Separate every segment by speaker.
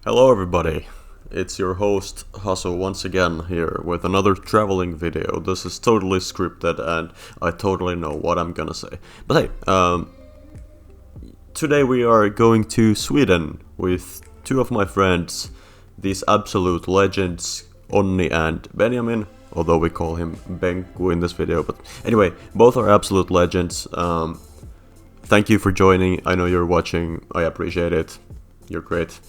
Speaker 1: Hello everybody, it's your host Hasu once again here with another traveling video. This is totally scripted and I totally know what I'm gonna say. But hey, today we are going to Sweden with two of my friends, these absolute legends, Onni and Benjamin, although we call him Benku in this video, but anyway, both are absolute legends. Thank you for joining, I know you're watching, I appreciate it, you're great.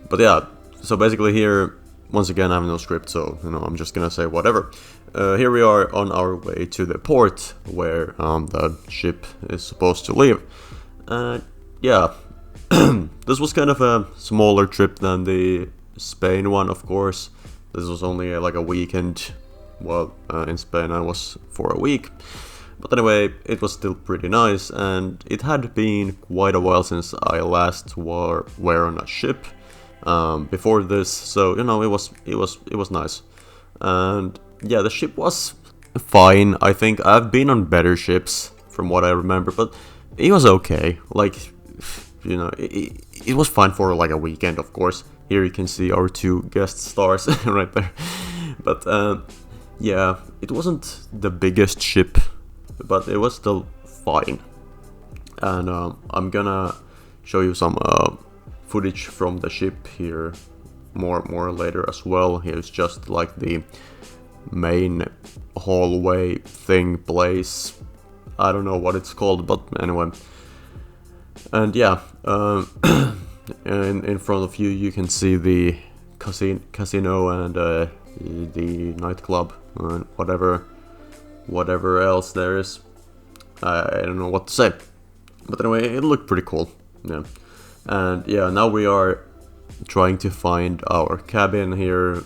Speaker 1: But yeah, so basically here, once again I have no script, so I'm just gonna say whatever. Here we are on our way to the port where the ship is supposed to leave. Yeah, this was kind of a smaller trip than the Spain one, of course. This was only like a weekend. Well, in Spain I was for a week. But anyway, it was still pretty nice, and it had been quite a while since I last were on a ship. Before this, so it was nice, and yeah, the ship was fine. I think I've been on better ships from what I remember, but it was okay. Like, it was fine for like a weekend, of course. Here you can see our two guest stars right there, but yeah, it wasn't the biggest ship, but it was still fine, and I'm gonna show you some footage from the ship here more later as well. Here's just like the main hallway thing place. I don't know what it's called, but anyway. And yeah, in front of you you can see the casino and the nightclub and whatever else there is. I don't know what to say, but anyway, it looked pretty cool. Yeah. And yeah, now we are trying to find our cabin here.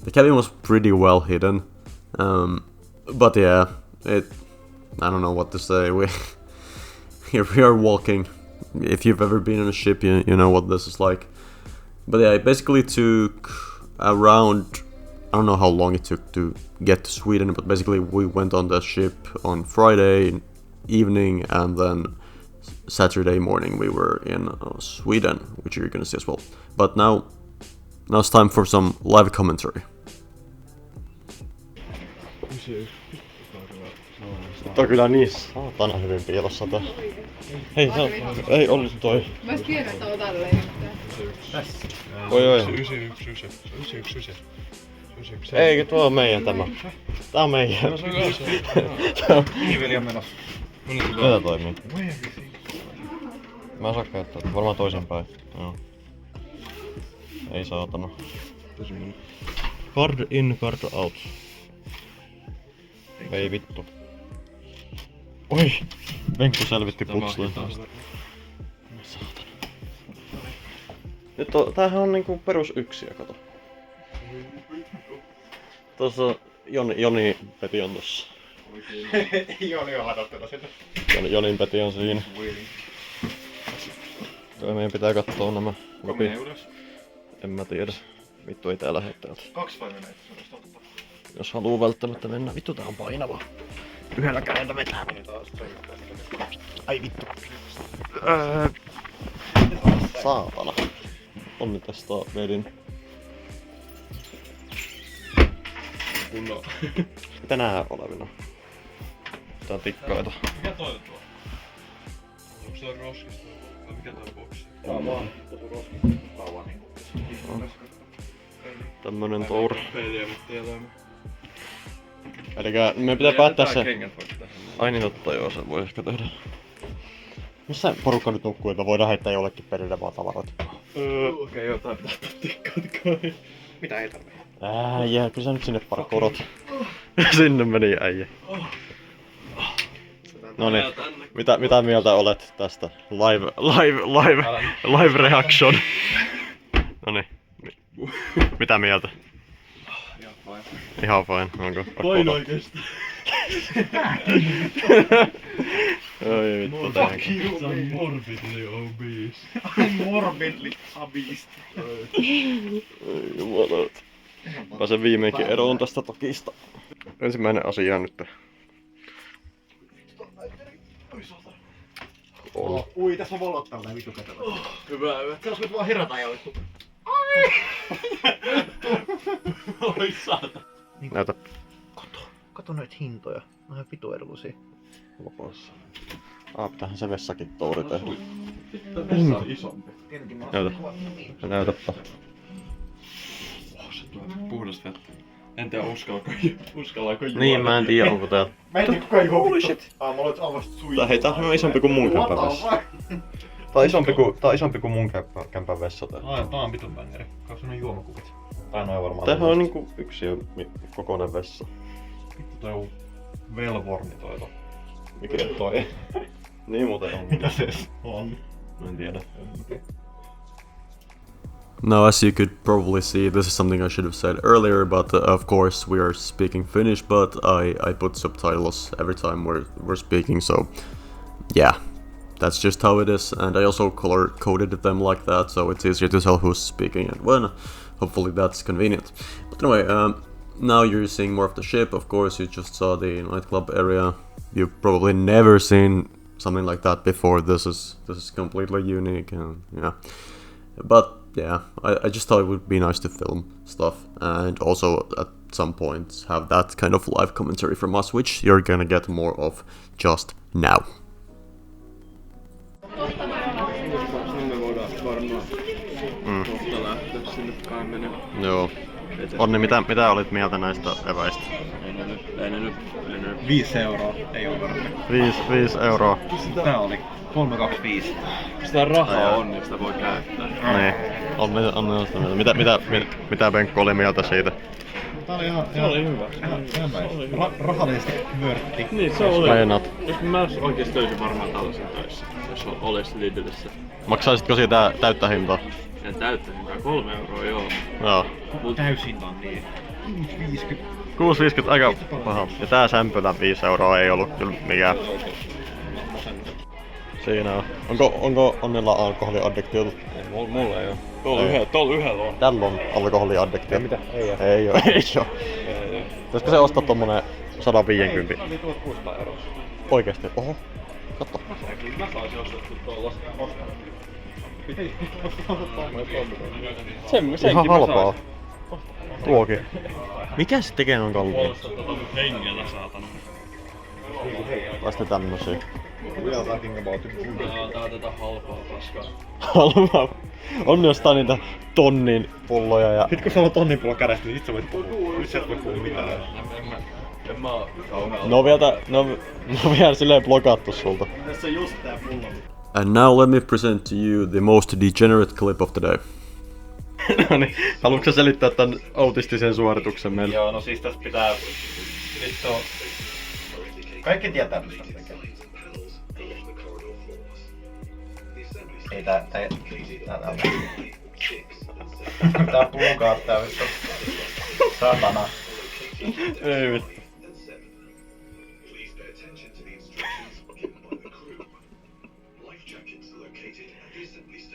Speaker 1: The cabin was pretty well hidden, but yeah, I don't know what to say. Here we are walking. If you've ever been on a ship, you know what this is like. But yeah, it basically took around, I don't know how long it took to get to Sweden, but basically we went on the ship on Friday evening, and then Saturday morning we were in Sweden, which you're gonna see as well. But now it's time for some live commentary.
Speaker 2: Tää on kyllä niin saatana hyvin piilossa tää. Hei, ei ollut toi.
Speaker 3: Mä ois tiedä, että on tälleen.
Speaker 2: Oi. Eikö tuo on meidän tämä? Tää on meidän.
Speaker 4: Kiveli on menossa.
Speaker 2: Tätä toimii. Mä en saa käyttää, varmaan toisinpäin. Joo. Ei saatana. Card in, card out. Ei vittu. Oi! Venkku selvitti putsleen taas. Saatana. Nyt tämähän on niinku perus yksiä, kato. Tuossa Joni Peti on tossa.
Speaker 4: Joni on ladattu sinne.
Speaker 2: Jonin Peti on siinä. Meidän pitää kattoo nämä kopit. En mä tiedä. Vittu ei tää lähde täältä.
Speaker 4: 2 vai menee, se olisi totta.
Speaker 2: Jos haluu välttämättä mennä. Vittu tää on painava. Yhdellä kädellä vetää. Ai vittu. Saatana. Onni tästä vedin.
Speaker 4: Kunno.
Speaker 2: Tänään olevina. Tää on tikkaita.
Speaker 4: Mikä toi on tuo? Onko se roskista? Vai mikä toi boksi?
Speaker 2: Tää on vaan.
Speaker 4: Tuo roskista kauan niinku.
Speaker 2: Tämmönen tour.
Speaker 4: Peliä, mutta tiedämme.
Speaker 2: Elikkä meidän pitää päättää se.
Speaker 4: Kengät vaikka.
Speaker 2: Ai niin totta, joo, se voi ehkä tehdä. Missä porukka nyt nukkuu, että voidaan heittää jollekin perille vaan tavarat?
Speaker 4: Okei, joo, tää pitää tikkaat. Mitä ei tarvii?
Speaker 2: Äijä, kyllä sä nyt sinne parkourot. Sinne meni äijä. Noniin, mitä mieltä olet tästä? Live reaction. Noniin. Mitä mieltä? Ihan fine, onko?
Speaker 4: Vain oikeesti.
Speaker 2: Oi vittu tää.
Speaker 4: Se on morbidly obese. I'm morbidly obese.
Speaker 2: Oi jumalat. Pääsen viimeinkin eroon tästä tokista. Ensimmäinen asia nyt.
Speaker 4: Ui, tässä on valottava nää vitu kätevät. Hyvä. Se olisi vaan herätä ja vittu. Oi saata.
Speaker 1: Näytä.
Speaker 2: Kato noita hintoja. Ne on ihan vitu edullisia.
Speaker 1: Lopussa. Pitäähän se vessakin touri tehdä.
Speaker 4: Vessa on isompi.
Speaker 1: Näytäpä.
Speaker 4: Se tuo puhdasta vettä. En tiedä uskallaanko juoda.
Speaker 1: Niin, mä en tiedä onko tää.
Speaker 2: Mä en tiedä kukaan juo. Holy shit. Mä olet avasta suihkuun.
Speaker 1: Hei, tää on isompi kuin mun kämpän vessa. Tää on isompi kuin mun kämpän vessa tää.
Speaker 4: Tää on vitun bängeri. Katso noin juomakupit. Tai noin varmaan.
Speaker 1: Tämähän on niinku yksi kokoinen vessa.
Speaker 4: Vittu toi on velvorni toi.
Speaker 1: Mikä toi? Niin muuten on.
Speaker 4: Mitä se on?
Speaker 1: En tiedä. Now, as you could probably see, this is something I should have said earlier, but of course we are speaking Finnish, but I put subtitles every time we're speaking, so yeah, that's just how it is. And I also color coded them like that, so it's easier to tell who's speaking and when. Hopefully that's convenient. But anyway, now you're seeing more of the ship. Of course, you just saw the nightclub area. You've probably never seen something like that before. This is completely unique, and yeah. But yeah, I just thought it would be nice to film stuff, and also at some points have that kind of live commentary from us, which you're gonna get more of just now. Joo. Onni, mitä olit mieltä näistä eväistä?
Speaker 4: Ei ne nyt 5 euroa, ei oo varmaan.
Speaker 1: 5 euroa.
Speaker 4: Tää oli 325. Sitä rahaa on, niin sitä voi käyttää.
Speaker 1: Niin. Onni sitä mieltä. Mitä Benkku oli mieltä siitä?
Speaker 4: Tää oli ihan hyvä. Rahallisesti vörtti.
Speaker 2: Niin, se oli.
Speaker 1: Meinaat.
Speaker 2: Jos mä oikeesti löysin varmaan tällaisen töissä, jos olis Lidlissä.
Speaker 1: Maksaisitko siitä täyttä hintaa?
Speaker 2: En täyttä hintaa, 3 euroa joo.
Speaker 1: Joo.
Speaker 4: Täyshinta on niin. 6,50.
Speaker 1: 6,50 aika paha. Ja tää sämpylä 5 euroa ei ollut kyllä mikään. Siinä on. Onko Onnilla alkoholiaddiktiota?
Speaker 2: Mulla ei oo. Tuolla yhdellä on.
Speaker 1: Tällä on alkoholiaddiktio.
Speaker 2: Mitä? Ei oo.
Speaker 1: Ei oo. Pitäisikö se ostaa tommonen 150?
Speaker 4: Tää oli 1600 euroa.
Speaker 1: Oikeesti? Oho. Katso.
Speaker 4: Mä saisin ostettu tuolla.
Speaker 1: Ihan halpaa. Tuokin. Mikä se tekee noin kalliin?
Speaker 4: Hengellä saatana.
Speaker 1: Vasta tämmösiä.
Speaker 4: We are talking about it. Tää on tätä halpaa paskaa.
Speaker 1: Halpaa. On jostain niitä tonnin pulloja ja...
Speaker 4: Sit kun sulla on tonnin pullo kädessä, niin sit sä voit puhua. Nyt sä et voi puhua mitään. En mä oo kauhean.
Speaker 1: Ne on vielä silleen blokattu sulta.
Speaker 4: Tässä on just tää pullo.
Speaker 1: And now let me present to you the most degenerate clip of the day. No niin, haluatko sä selittää tän autistisen suorituksen meille?
Speaker 4: Joo, no siis tässä pitää... Vittu... Kaikki tietää mistä se tekee. Ei tää puukaa tää vittu. Satana.
Speaker 1: Ei vittu.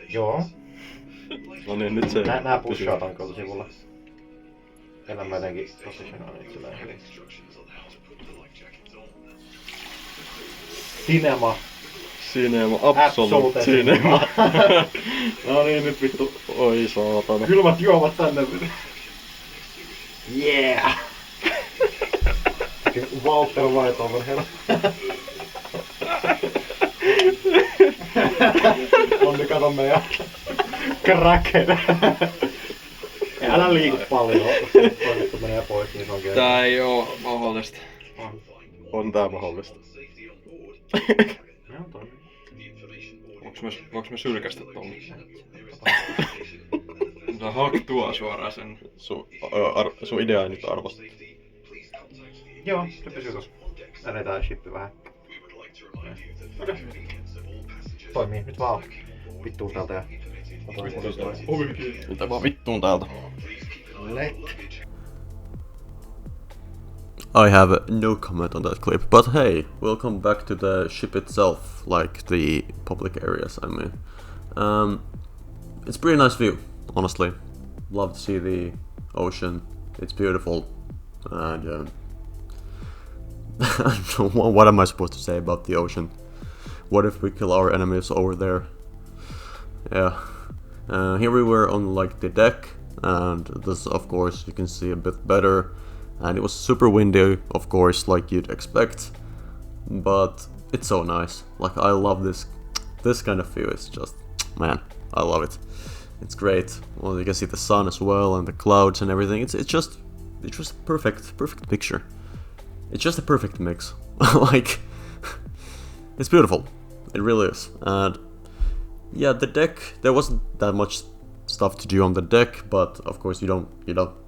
Speaker 4: Joo.
Speaker 1: No niin, nyt se...
Speaker 4: Nää pushataan tuolla sivulla. Elän mä jotenkin positionaan itselleen hyvin. Cinema.
Speaker 1: Absolute cinema. No niin, nyt vittu. Oi saatana.
Speaker 4: Kylmät juomat tänne. Yeah! Walter White over here. Onni kato meidän crackhead. Älä liiku paljon. Toivottu menee pois, niin se onkin.
Speaker 2: Tää ei oo mahdollista.
Speaker 1: On tää mahdollista.
Speaker 4: Joo, toimii.
Speaker 2: Voinko mä sylkästä tuolla? Tää haktua suoraan sen.
Speaker 1: Sun idea ei nyt arvosta.
Speaker 4: Joo, se pysyy tossa. Edetään shippi vähän. Toimii, nyt vaan vittuun täältä ja...
Speaker 1: Mitä vaan vittuun täältä.
Speaker 4: Let.
Speaker 1: I have no comment on that clip, but hey, we'll come back to the ship itself, like the public areas, I mean. It's a pretty nice view, honestly. Love to see the ocean, it's beautiful, and I don't know, what am I supposed to say about the ocean? What if we kill our enemies over there? Yeah, Here we were on like the deck, and this of course you can see a bit better, and it was super windy, of course, like you'd expect, but it's so nice. Like, I love this kind of view. It's just, man, I love it. It's great. Well, you can see the sun as well and the clouds and everything. It's just perfect picture. It's just a perfect mix. Like, it's beautiful. It really is. And yeah, the deck, there wasn't that much stuff to do on the deck, but of course you don't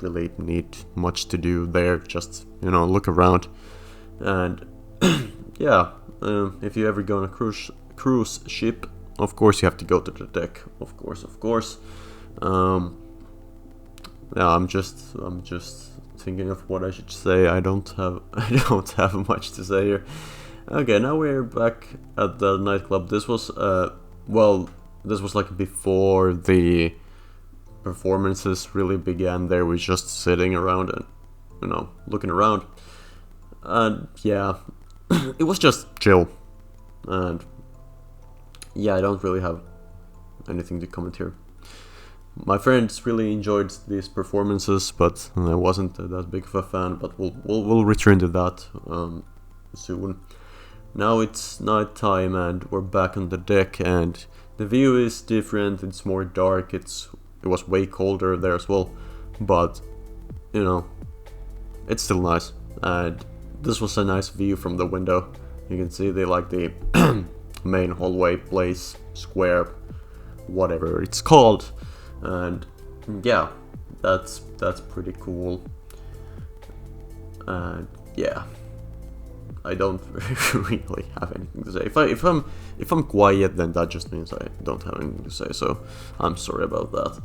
Speaker 1: really need much to do there. Just, you know, look around. And yeah, if you ever go on a cruise ship, of course you have to go to the deck. Of course. Yeah, I'm just thinking of what I should say. I don't have much to say here. Okay, now we're back at the nightclub. This was well, this was like before the performances really began. There we're just sitting around and, you know, looking around. And yeah, it was just chill. And yeah, I don't really have anything to comment here. My friends really enjoyed these performances, but I wasn't that big of a fan. But we'll return to that soon. Now it's night time and we're back on the deck, and the view is different. It's more dark. It was way colder there as well, but you know, it's still nice. And this was a nice view from the window. You can see the main hallway place, square, whatever it's called. And yeah, that's pretty cool. And yeah, I don't really have anything to say. If I'm quiet, then that just means I don't have anything to say. So I'm sorry about that.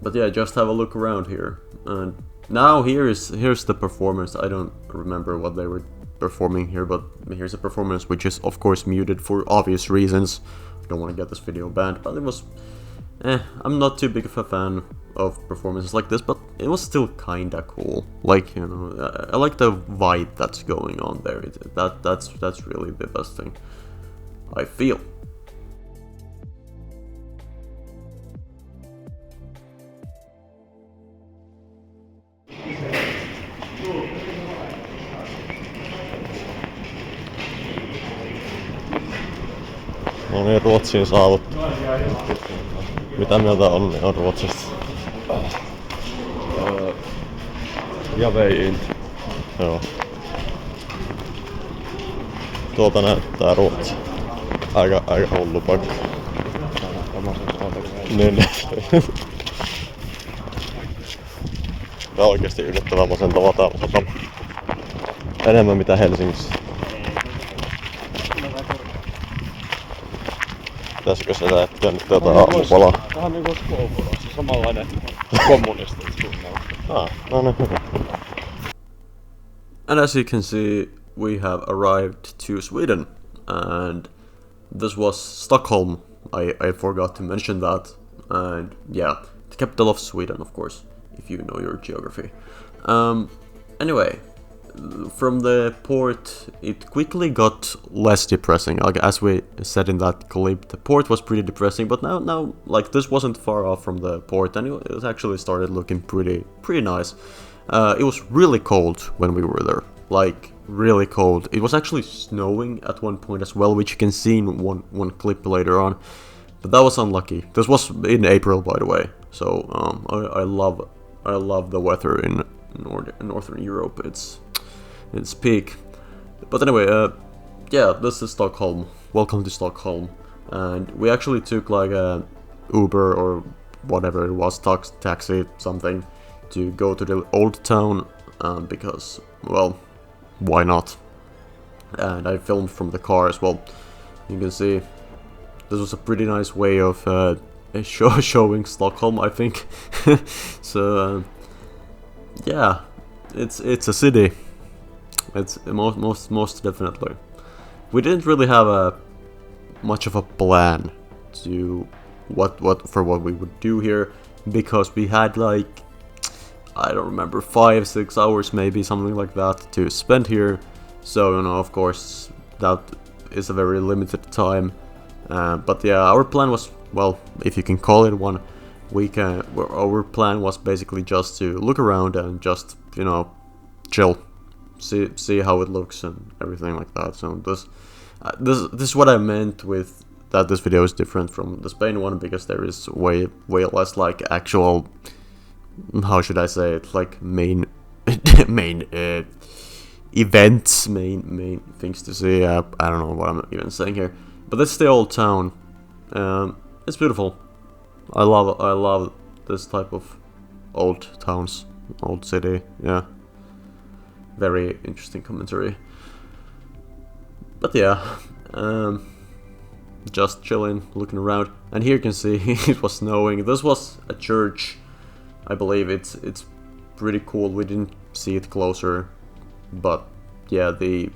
Speaker 1: But yeah, just have a look around here. And now here's the performance. I don't remember what they were performing here, but here's a performance which is of course muted for obvious reasons. I don't want to get this video banned, but it was I'm not too big of a fan of performances like this, but it was still kinda cool. Like, you know, I like the vibe that's going on there. That's really the best thing, I feel.
Speaker 2: No niin, Ruotsiin saavuttu. Mitä mieltä on Ruotsista?
Speaker 4: Ja vei in.
Speaker 2: Joo. Tuolta näyttää Ruotsi. Aika hullu paikka. Niin. Tää on oikeesti yllättävän masentava täällä satama. Enemmän mitä Helsingissä. Pitäisikö sitä etsiä nyt jotain aamupalaa?
Speaker 4: Vähän niinku Stockholmissa, samanlainen kommunistinen.
Speaker 2: No niin, hyvä.
Speaker 1: And as you can see, we have arrived to Sweden, and this was Stockholm. I forgot to mention that. And yeah, the capital of Sweden, of course, if you know your geography. Anyway, from the port, it quickly got less depressing. Like, as we said in that clip, the port was pretty depressing, but now like, this wasn't far off from the port, and it actually started looking pretty nice. It was really cold when we were there, like really cold. It was actually snowing at one point as well, which you can see in one clip later on. But that was unlucky. This was in April, by the way. So I love the weather in Northern Europe. It's peak. But anyway, yeah, this is Stockholm. Welcome to Stockholm. And we actually took like a Uber or whatever it was, taxi, something, to go to the old town, because, well, why not? And I filmed from the car as well. You can see this was a pretty nice way of showing Stockholm, I think. So yeah, it's a city. It's most definitely. We didn't really have much of a plan to what we would do here, because we had like, I don't remember, 5-6 hours maybe, something like that, to spend here. So, you know, of course that is a very limited time. But yeah, our plan was well, if you can call it one, our plan was basically just to look around and just, you know, chill, see how it looks and everything like that. So this is what I meant with that this video is different from the Spain one, because there is way less like actual, how should I say it, like main events, main things to see. I don't know what I'm even saying here, but that's the old town. It's beautiful. I love this type of old towns, old city. Yeah, very interesting commentary. But yeah, just chilling, looking around, and here you can see it was snowing. This was a church, I believe. It's pretty cool. We didn't see it closer, but yeah, the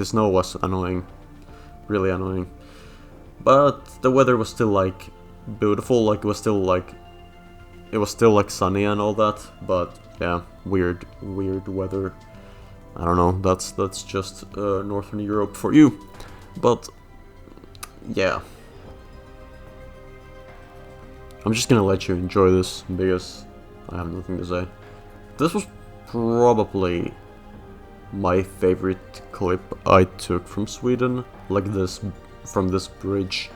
Speaker 1: snow was annoying, really annoying. But the weather was still like beautiful. Like it was still like sunny and all that. But yeah, weird weather. I don't know. That's just Northern Europe for you. But yeah, I'm just gonna let you enjoy this because I have nothing to say. This was probably my favorite clip I took from Sweden, like this, from this bridge.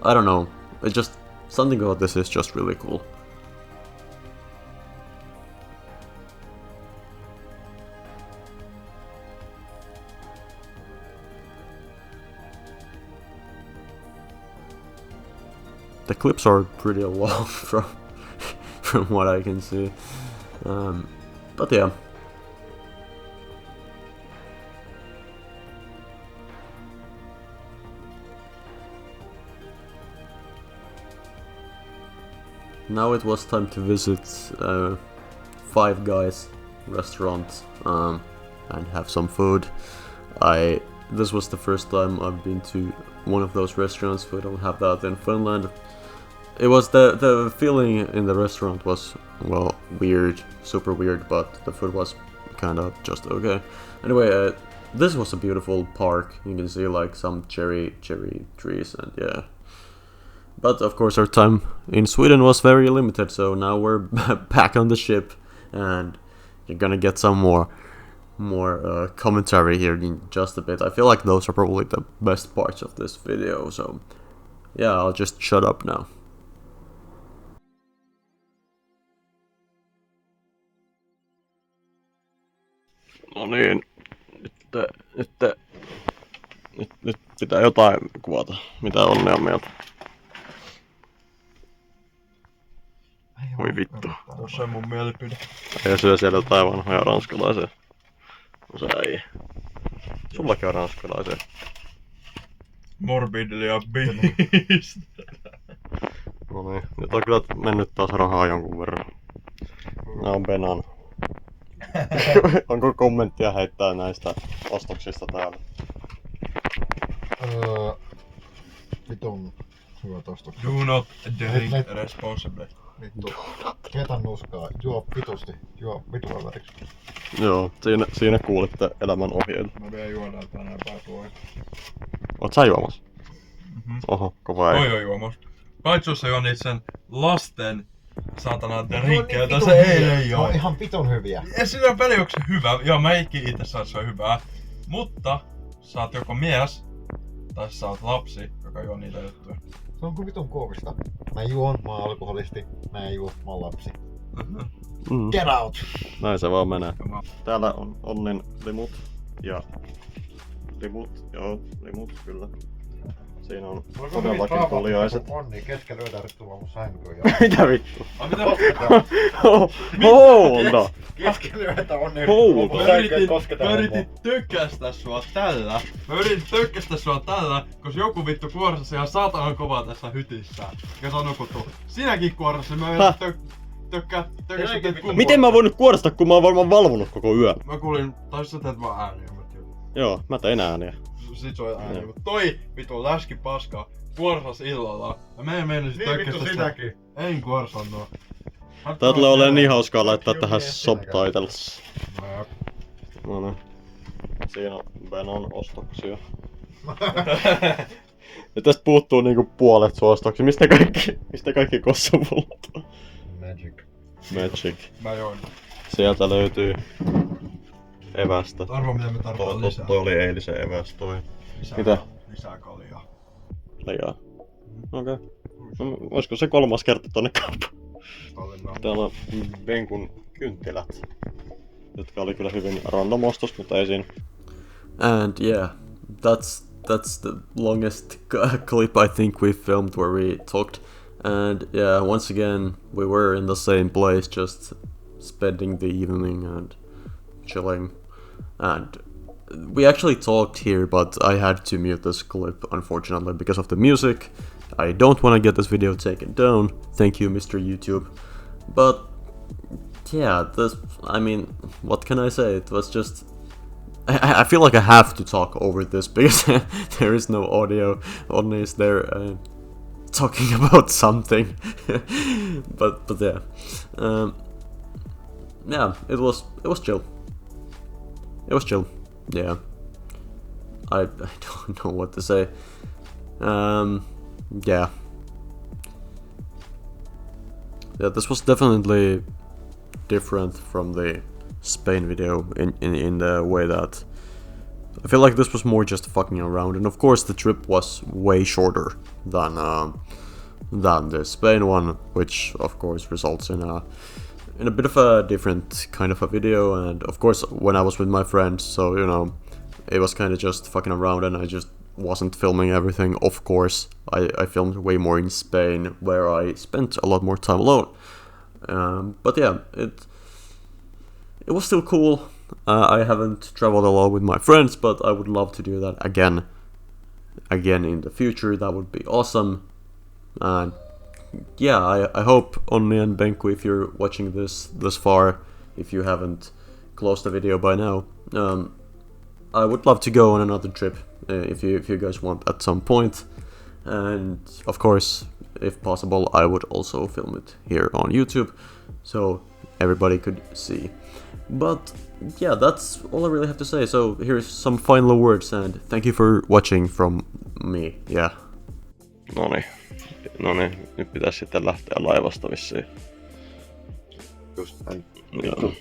Speaker 1: I don't know, it just, something about this is just really cool. The clips are pretty long from what I can see, but yeah. Now it was time to visit Five Guys restaurant and have some food. This was the first time I've been to one of those restaurants. We don't have that in Finland. It was the feeling in the restaurant was, well, weird, super weird, but the food was kind of just okay. Anyway, this was a beautiful park. You can see like some cherry trees, and yeah. But of course our time in Sweden was very limited, so now we're back on the ship, and you're gonna get some more commentary here in just a bit. I feel like those are probably the best parts of this video, so yeah, I'll just shut up now. No niin, nyt pitää jotain kuvata. Mitä Onnea mieltä? Voi vittu.
Speaker 2: Tuossa on mun mielipide.
Speaker 1: Ja syö siellä jotain vanhoja ranskalaisia. No se ei. Sullakin on ranskalaisia.
Speaker 2: Morbidly ja beast.
Speaker 1: No niin, nyt on kyllä mennyt taas rahaa jonkun verran. Nää on Benan. Onko kommenttia heittää näistä ostoksista täällä?
Speaker 4: Vitun hyvät ostokset.
Speaker 2: Do not drink responsibly.
Speaker 4: Vittu. Ketan nuskaa. Juo vitusti. Juo vitun väriksi.
Speaker 1: Joo, siinä kuulitte elämän ohjeita.
Speaker 2: Mä vielä juodaan tänään päätuoja.
Speaker 1: Oot sä juomassa?
Speaker 2: Mm-hmm.
Speaker 1: Oho, kova ei.
Speaker 2: Toi on juomassa. Paitsussa juonit sen lasten saatana drinkkejä, jota se eilen
Speaker 4: joi. On ihan vitun hyviä.
Speaker 2: Ja siinä on väliä, onko se hyvä. Joo, mä itse sanon, että se on hyvää. Mutta sä oot joko mies tai sä oot lapsi, joka juo niitä juttuja.
Speaker 4: Se on kuin vitun koomista. Mä juon, mä oon alkoholisti. Mä en juo, mä oon lapsi.
Speaker 1: Mm.
Speaker 4: Get out!
Speaker 1: Näin se vaan menee. Täällä on Onnin limut ja limut kyllä. Siinä on todellakin kuljaiset.
Speaker 4: Onni keskellä yötä tulla mun sänkyyn.
Speaker 1: Mitä vittu?
Speaker 2: Hold!
Speaker 4: Keskellä yötä Onni
Speaker 2: Mä yritin tökkästä sua tällä. Koska joku vittu kuorsasi ihan saatanan kovaa tässä hytissä. Ja sä nukuttu. Sinäkin kuorsasi, mä yritin tökkästä kummaa.
Speaker 1: Miten mä voin nyt kuorostaa, kun mä oon varmaan valvonut koko yön?
Speaker 2: Mä kuulin, tai sä teet vaan ääniä.
Speaker 1: Joo, mä tein ääniä.
Speaker 2: Sit soi ääniä, mut toi vittu läski paskaa kuorsas illalla. Ja mä en mennä sit tökkästä
Speaker 4: sitäkin.
Speaker 2: En kuorsannut.
Speaker 1: Tää tulee olemaan niin hauskaa laittaa tähän subtitles. No niin. Siinä on Benon ostoksia. Ja tästä puuttuu niinku puolet suostuksia. Mistä kaikki kossupullat on? Magic.
Speaker 2: Mä join.
Speaker 1: Sieltä löytyy evästä.
Speaker 2: Arvo mitä me tarvitaan lisää.
Speaker 1: Toi oli eilisen eväs toi. Mitä?
Speaker 2: Lisää kaljaa.
Speaker 1: Liikaa. Okei. No, olisiko se 3. kerta tonne kauppaan? Täällä on Benkun kynttilät, jotka oli kyllä hyvin random ostos, mutta ei siinä. And yeah, that's the longest clip I think we filmed where we talked. And yeah, once again, we were in the same place, just spending the evening and chilling. And we actually talked here, but I had to mute this clip, unfortunately, because of the music. I don't want to get this video taken down. Thank you, Mr. YouTube. But yeah, I mean, what can I say? It was just... I feel like I have to talk over this because there is no audio. Onni is there talking about something. but yeah. Yeah, it was chill. It was chill. Yeah. I don't know what to say. Yeah. Yeah, this was definitely different from the Spain video in the way that I feel like this was more just fucking around, and of course the trip was way shorter than the Spain one, which of course results in a bit of a different kind of a video. And of course when I was with my friends, so you know, it was kind of just fucking around and I just wasn't filming everything. Of course I filmed way more in Spain, where I spent a lot more time alone. But yeah, it was still cool. I haven't traveled a lot with my friends, but I would love to do that again in the future. That would be awesome. And yeah, I hope Onni and Benku, if you're watching this far, if you haven't closed the video by now, I would love to go on another trip if you guys want at some point. And of course, if possible, I would also film it here on YouTube, so everybody could see. But yeah, that's all I really have to say. So here's some final words, and thank you for watching from me. Yeah. Noniin, nyt pitäisi sitten lähteä laivasta vissiin.
Speaker 4: Just näin.
Speaker 1: Joo.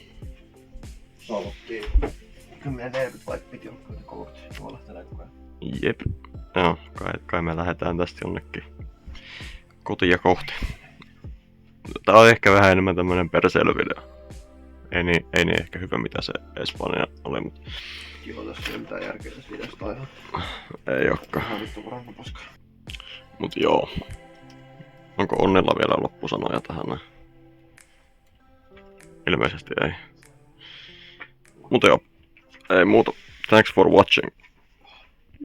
Speaker 4: Salottiin. 10 vaikka piti olla kyllä kohti. Tuo lähtelee koko ajan.
Speaker 1: Jep. Joo, kai me lähdetään tästä jonnekin kotia kohti. Tää on ehkä vähän enemmän tämmönen perseilyvideo. Ei niin ehkä hyvä mitä se Espanja oli, mutta...
Speaker 4: Kiva, tässä ei ole mitään järkeä tässä videosta aivan.
Speaker 1: Ei ookaan.
Speaker 4: Ihan vittu varmaan paskaa.
Speaker 1: Mut joo. Onko Onnella vielä loppusanoja tähän näin? Ilmeisesti ei. Mutta joo. Ei muuta. Thanks for watching.